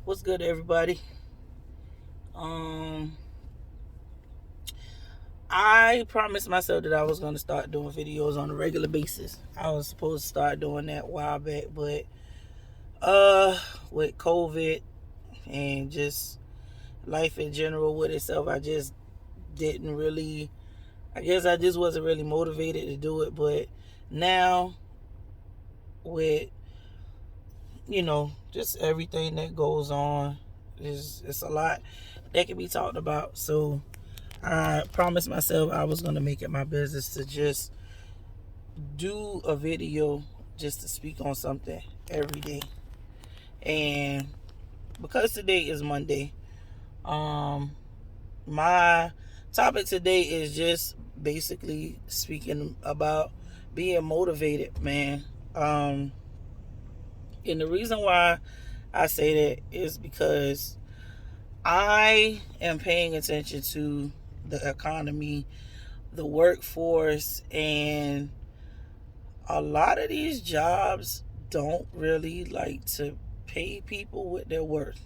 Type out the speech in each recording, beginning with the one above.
What's good, everybody? Um, I promised myself that I was going to start doing videos on a regular basis. I was supposed to start doing that a while back, but uh, with COVID and just life in general with itself, I just didn't really. I guess I just wasn't really motivated to do it. But now, with just everything that goes on, is it's a lot that can be talked about. So I promised myself I was going to make it my business to just do a video just to speak on something every day. And because today is Monday, um, my topic today is just basically speaking about being motivated, man. Um, and the reason why I say that is because I am paying attention to the economy, the workforce, and a lot of these jobs don't really like to pay people what they're worth.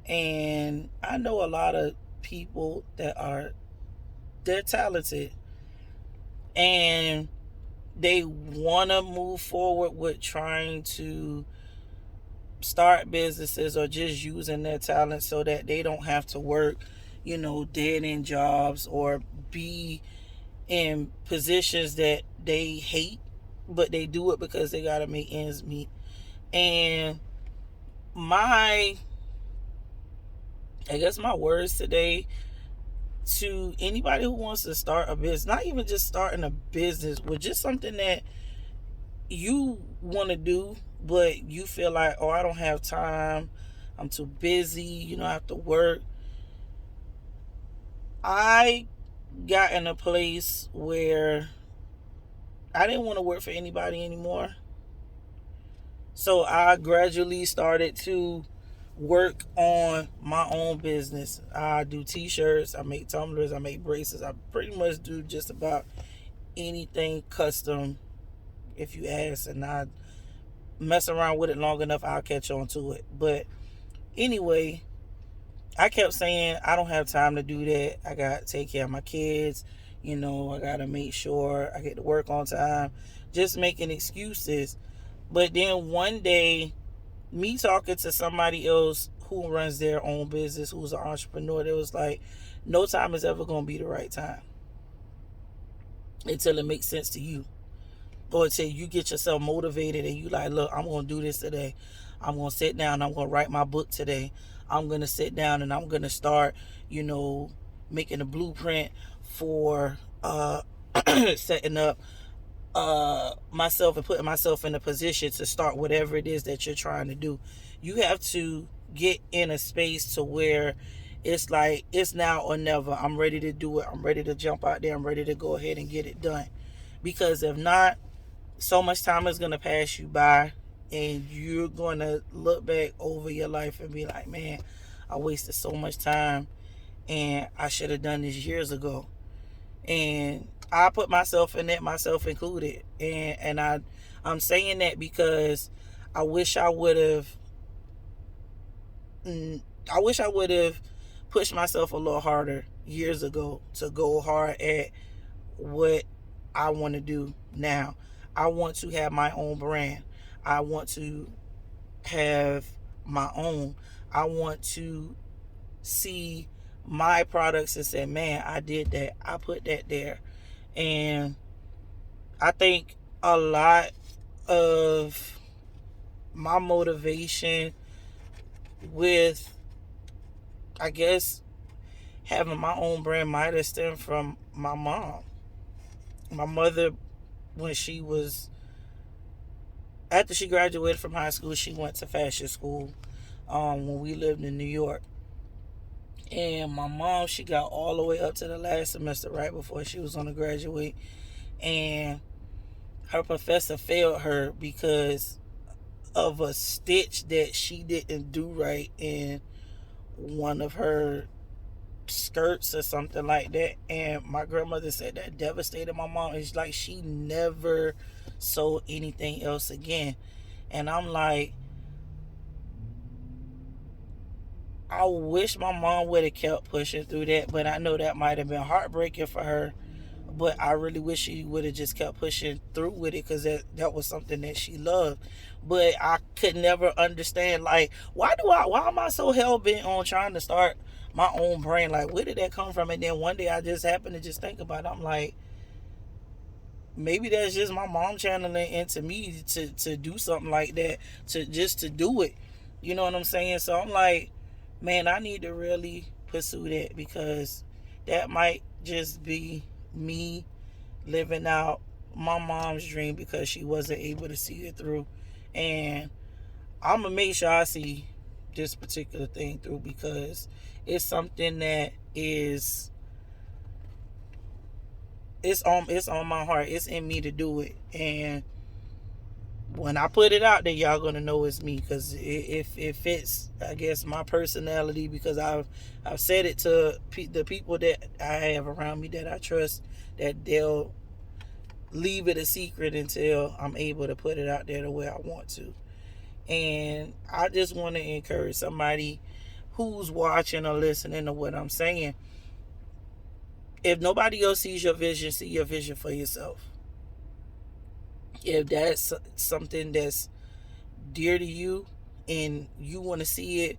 And I know a lot of people that they're talented and they want to move forward with trying to start businesses or just using their talent so that they don't have to work, dead end jobs or be in positions that they hate, but they do it because they got to make ends meet. And my, I guess my words today to anybody who wants to start a business, not even just starting a business, but just something that you want to do, but you feel like, oh, I don't have time, I'm too busy, I have to work. I got in a place where I didn't want to work for anybody anymore. So I gradually started to work on my own business. I do t-shirts, I make tumblers, I make bracelets. I pretty much do just about anything custom if you ask, and I mess around with it long enough, I'll catch on to it. But anyway, I kept saying I don't have time to do that. I got to take care of my kids. I got to make sure I get to work on time. Just making excuses. But then one day, me talking to somebody else who runs their own business, who's an entrepreneur, that was like, no time is ever going to be the right time until it makes sense to you. Or until you get yourself motivated and you like, look, I'm going to do this today. I'm going to sit down. I'm going to write my book today. I'm going to sit down and I'm going to start, making a blueprint for setting up myself and putting myself in a position to start whatever it is that you're trying to do. You have to get in a space to where it's like it's now or never. I'm ready to do it. I'm ready to jump out there. I'm ready to go ahead and get it done. Because if not, so much time is going to pass you by and you're going to look back over your life and be like, man, I wasted so much time and I should have done this years ago. And I put myself in that, myself included. I'm saying that because I wish I would have I wish I would have pushed myself a little harder years ago to go hard at what I want to do now. I want to have my own brand. I want to have my own. I want to see my products and say, man, I did that. I put that there. And I think a lot of my motivation with, I guess, having my own brand might have stemmed from my mom. My mother, when she was, after she graduated from high school, she went to fashion school when we lived in New York. And my mom, she got all the way up to the last semester right before she was going to graduate. And her professor failed her because of a stitch that she didn't do right in one of her skirts or something like that. And my grandmother said that devastated my mom. It's like she never sewed anything else again. And I'm like, I wish my mom would have kept pushing through that, but I know that might have been heartbreaking for her. But I really wish she would have just kept pushing through with it, because that was something that she loved. But I could never understand, like, why am I so hell bent on trying to start my own brand? Like, where did that come from? And then one day I just happened to just think about it. I'm like, maybe that's just my mom channeling into me to do something like that, to do it. You know what I'm saying? So I'm like, man, I need to really pursue that, because that might just be me living out my mom's dream because she wasn't able to see it through. And I'm gonna make sure I see this particular thing through, because it's something that is, it's on my heart. It's in me to do it. And when I put it out there, y'all gonna know it's me, because it fits, I guess, my personality, because I've said it to the people that I have around me that I trust, that they'll leave it a secret until I'm able to put it out there the way I want to. And I just want to encourage somebody who's watching or listening to what I'm saying. If nobody else sees your vision, see your vision for yourself. If that's something that's dear to you and you want to see it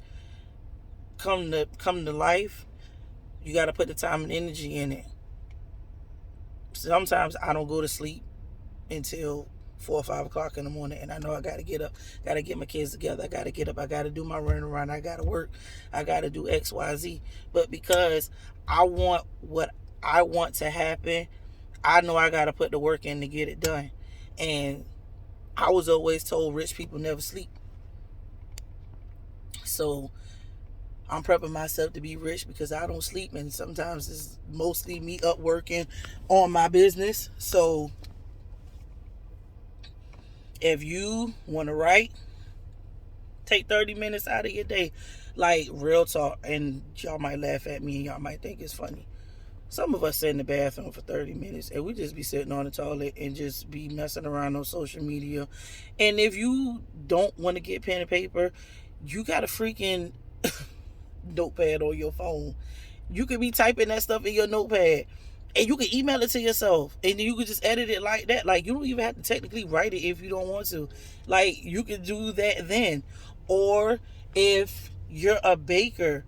come to life, you got to put the time and energy in it. Sometimes I don't go to sleep until 4 or 5 o'clock in the morning, and I know I got to get up, got to get my kids together, I got to get up, I got to do my running around, I got to work, I got to do XYZ. But because I want what I want to happen, I know I got to put the work in to get it done. And I was always told rich people never sleep. So I'm prepping myself to be rich because I don't sleep, and sometimes it's mostly me up working on my business. So if you want to write, take 30 minutes out of your day. Like, real talk. And y'all might laugh at me and y'all might think it's funny. Some of us sit in the bathroom for 30 minutes and we just be sitting on the toilet and just be messing around on social media. And if you don't want to get pen and paper, you got a freaking notepad on your phone. You could be typing that stuff in your notepad and you can email it to yourself, and then you can just edit it like that. Like, you don't even have to technically write it if you don't want to. Like, you can do that then. Or if you're a baker,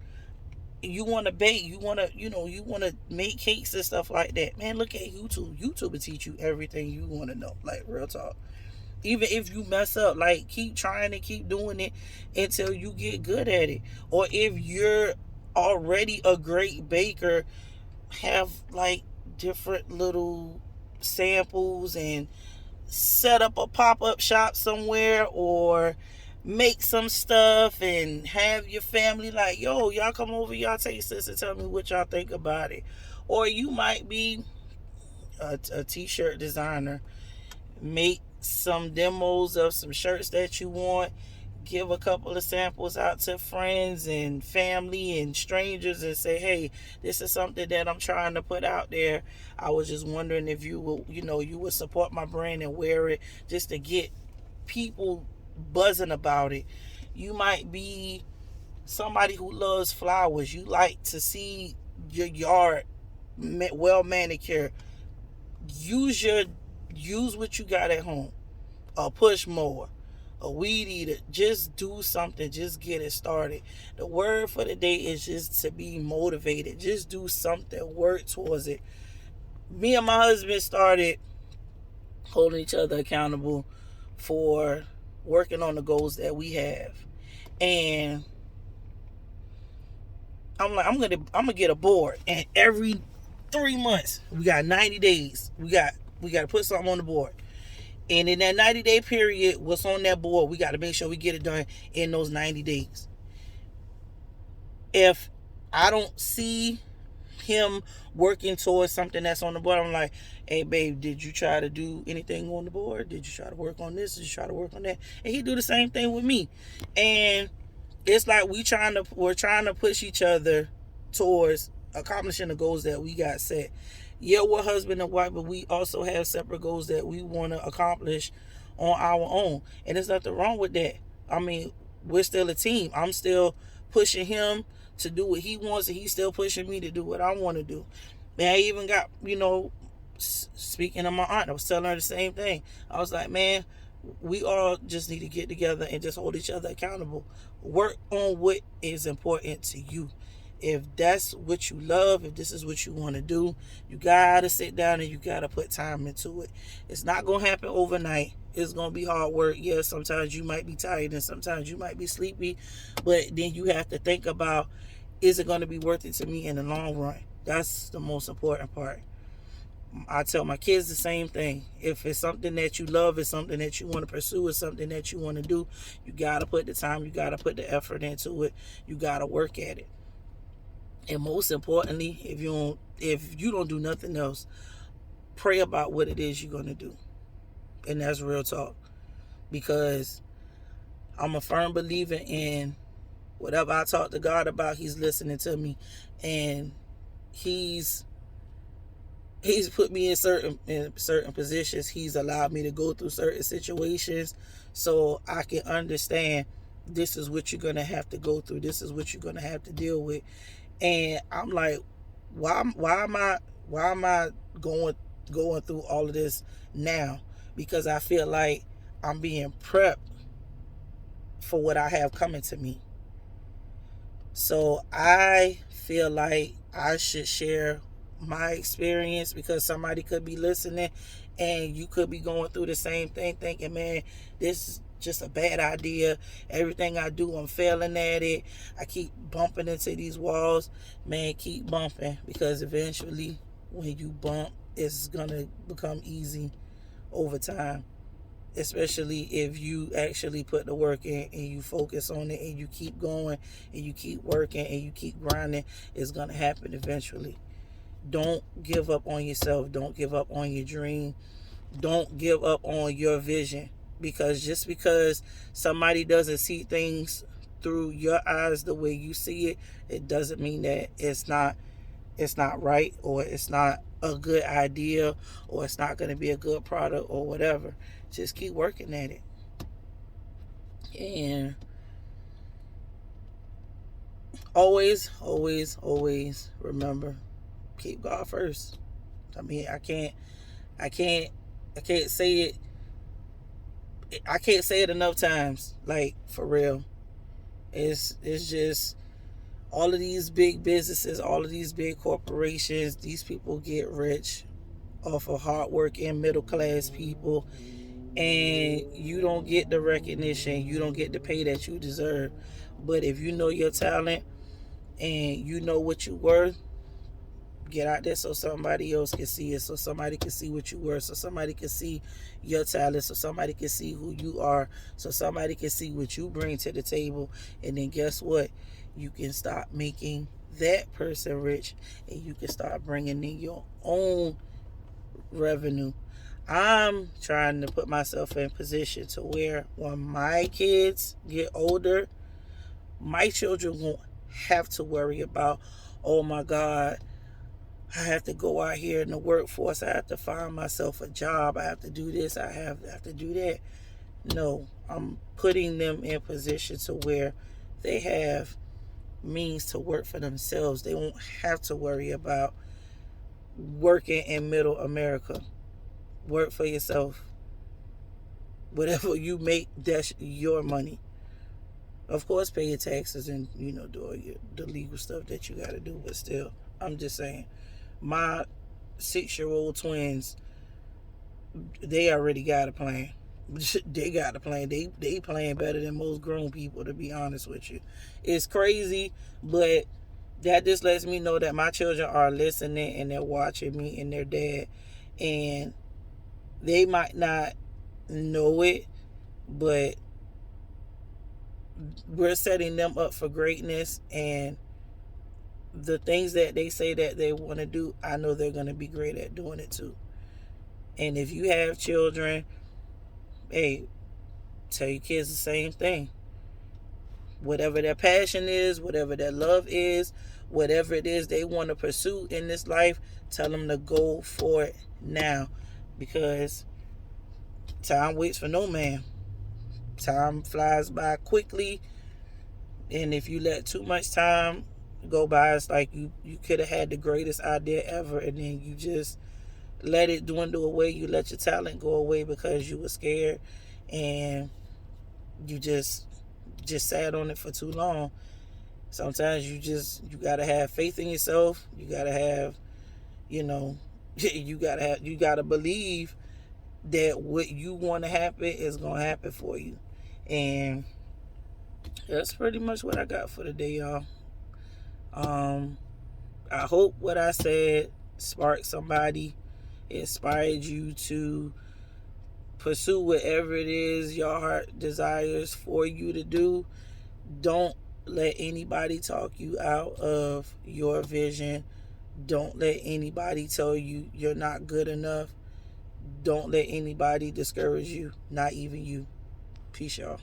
you want to bake, you want to make cakes and stuff like that, man, look at YouTube will teach you everything you want to know. Like, real talk. Even if you mess up, like, keep trying and keep doing it until you get good at it. Or if you're already a great baker, have like different little samples and set up a pop-up shop somewhere, or make some stuff and have your family like, yo, y'all come over, y'all taste this and tell me what y'all think about it. Or you might be a t-shirt designer, make some demos of some shirts that you want, give a couple of samples out to friends and family and strangers and say, hey, this is something that I'm trying to put out there. I was just wondering if you would support my brand and wear it, just to get people buzzing about it. You might be somebody who loves flowers. You like to see your yard well manicured. Use what you got at home. A push mower, a weed eater. Just do something. Just get it started. The word for the day is just to be motivated. Just do something. Work towards it. Me and my husband started holding each other accountable for working on the goals that we have. And I'm like, I'm gonna get a board, and every 3 months, we got 90 days. We got to put something on the board. And in that 90-day period, what's on that board, we got to make sure we get it done in those 90 days. If I don't see him working towards something that's on the board, I'm like, hey, babe, did you try to do anything on the board? Did you try to work on this? Did you try to work on that? And he do the same thing with me. And it's like we're trying to push each other towards accomplishing the goals that we got set. Yeah, we're husband and wife, but we also have separate goals that we want to accomplish on our own. And there's nothing wrong with that. I mean, we're still a team. I'm still pushing him to do what he wants, and he's still pushing me to do what I want to do. Man, I even got, speaking of my aunt, I was telling her the same thing. I was like, man, we all just need to get together and just hold each other accountable. Work on what is important to you. If that's what you love, if this is what you want to do, you gotta sit down and you gotta put time into it. It's not gonna happen overnight. It's gonna be hard work. Yeah, sometimes you might be tired and sometimes you might be sleepy, but then you have to think about, is it gonna be worth it to me in the long run? That's the most important part. I tell my kids the same thing. If it's something that you love, it's something that you want to pursue, it's something that you want to do, you gotta put the time, you gotta put the effort into it, you gotta work at it. And most importantly, if you don't do nothing else, pray about what it is you're gonna do. And that's real talk. Because I'm a firm believer in whatever I talk to God about, He's listening to me. And He's put me in certain positions. He's allowed me to go through certain situations so I can understand this is what you're gonna have to go through. This is what you're gonna have to deal with. And I'm like, why am I going through all of this now? Because I feel like I'm being prepped for what I have coming to me. So I feel like I should share my experience, because somebody could be listening and you could be going through the same thing, thinking, man, this is just a bad idea. Everything I do, I'm failing at it. I keep bumping into these walls. Man, keep bumping, because eventually when you bump, it's gonna become easy over time. Especially if you actually put the work in and you focus on it and you keep going and you keep working and you keep grinding, it's gonna happen eventually. Don't give up on yourself. Don't give up on your dream. Don't give up on your vision. Because just because somebody doesn't see things through your eyes the way you see it, it doesn't mean that it's not right, or it's not a good idea, or it's not going to be a good product or whatever. Just keep working at it. And always remember, keep God first. I mean, I can't say it. I can't say it enough times. Like, for real. It's just all of these big businesses, all of these big corporations, these people get rich off of hard work and middle class people, and you don't get the recognition, you don't get the pay that you deserve. But if you know your talent and you know what you're worth, get out there so somebody else can see it, so somebody can see what you were, so somebody can see your talent, so somebody can see who you are, so somebody can see what you bring to the table. And then guess what? You can start making that person rich, and you can start bringing in your own revenue. I'm trying to put myself in position to where when my kids get older, my children won't have to worry about, oh my God, I have to go out here in the workforce. I have to find myself a job. I have to do this. I have to do that. No, I'm putting them in position to where they have means to work for themselves. They won't have to worry about working in middle America. Work for yourself. Whatever you make, that's your money. Of course, pay your taxes and, do all the legal stuff that you got to do. But still, I'm just saying, my 6-year-old twins, they already got a plan. They got a plan. They playing better than most grown people, to be honest with you. It's crazy, but that just lets me know that my children are listening and they're watching me and their dad. And they might not know it, but we're setting them up for greatness. And the things that they say that they want to do, I know they're going to be great at doing it too. And if you have children, hey, tell your kids the same thing. Whatever their passion is, whatever their love is, whatever it is they want to pursue in this life, tell them to go for it now. Because time waits for no man. Time flies by quickly. And if you let too much time go by, it's like you could have had the greatest idea ever, and then you just let it dwindle away. You let your talent go away because you were scared, and you just sat on it for too long. Sometimes you gotta have faith in yourself. You gotta have, you know, you gotta believe that what you want to happen is gonna happen for you. And that's pretty much what I got for today, y'all. um I hope what I said sparked somebody, inspired you to pursue whatever it is your heart desires for you to do. Don't let anybody talk you out of your vision. Don't let anybody tell you you're not good enough. Don't let anybody discourage you, not even you. Peace, y'all.